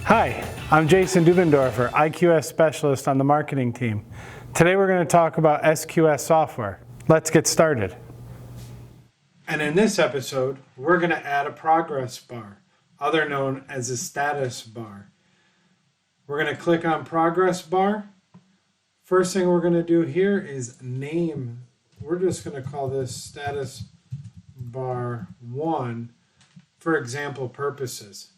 Hi, I'm Jason Dubendorfer, IQS Specialist on the marketing team. Today we're going to talk about SQS software. Let's get started. And in this episode, we're going to add a progress bar, other known as a status bar. We're going to click on progress bar. First thing we're going to do here is name. We're just going to call this status bar 1 for example purposes.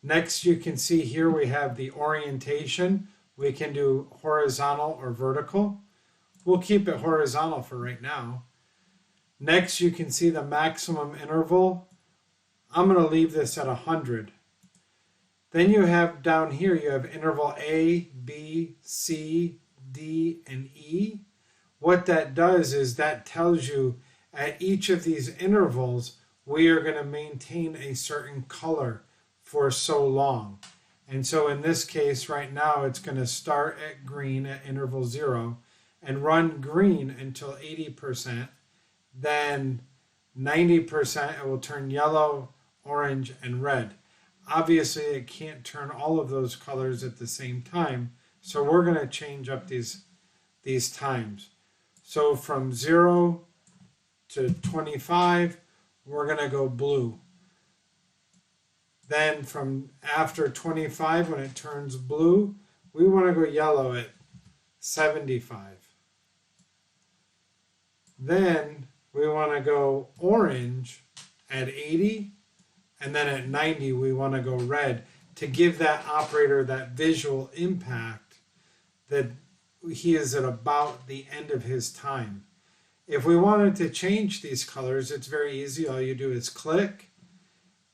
Next, you can see here we have the orientation. We can do horizontal or vertical. We'll keep it horizontal for right now. Next, you can see the maximum interval. I'm going to leave this at 100. Then you have down here, you have interval A, B, C, D, and E. What that does is that tells you at each of these intervals, we are going to maintain a certain color for so long. And so in this case right now, it's going to start at green at interval 0 and run green until 80%. Then 90% it will turn yellow, orange, and red. Obviously it can't turn all of those colors at the same time, so we're going to change up these times. So from 0 to 25, we're going to go blue. Then from after 25, when it turns blue, we want to go yellow at 75. Then we want to go orange at 80. And then at 90, we want to go red to give that operator that visual impact that he is at about the end of his time. If we wanted to change these colors, it's very easy. All you do is click,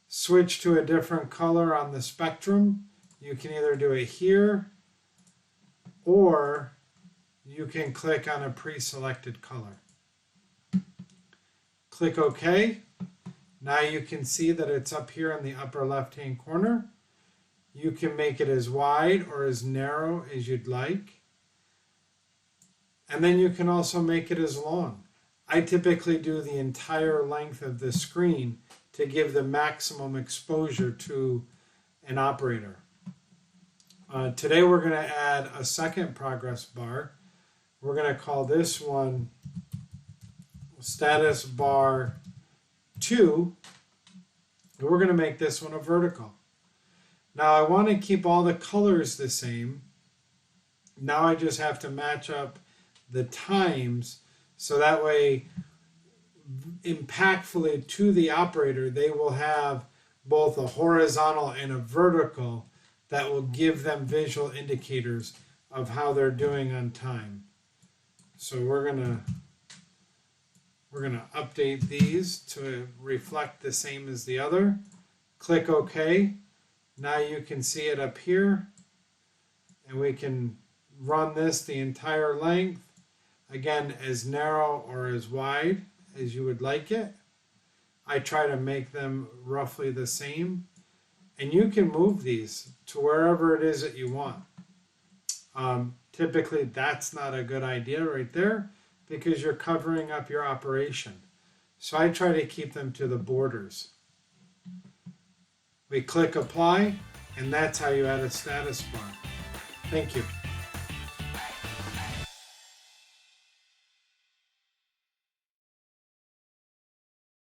switch to a different color on the spectrum. You can either do it here or you can click on a pre-selected color. Click OK. Now you can see that it's up here in the upper left-hand corner. You can make it as wide or as narrow as you'd like. And then you can also make it as long. I typically do the entire length of the screen to give the maximum exposure to an operator. Today we're going to add a second progress bar. We're going to call this one status bar 2. And we're going to make this one a vertical. Now I want to keep all the colors the same. Now I just have to match up the times so that way impactfully to the operator, they will have both a horizontal and a vertical that will give them visual indicators of how they're doing on time. So we're gonna update these to reflect the same as the other. Click OK. Now you can see it up here, and we can run this the entire length, again as narrow or as wide as you would like it. I try to make them roughly the same, and you can move these to wherever it is that you want. Typically that's not a good idea right there because you're covering up your operation. So I try to keep them to the borders. We click apply, and that's how you add a status bar. Thank you.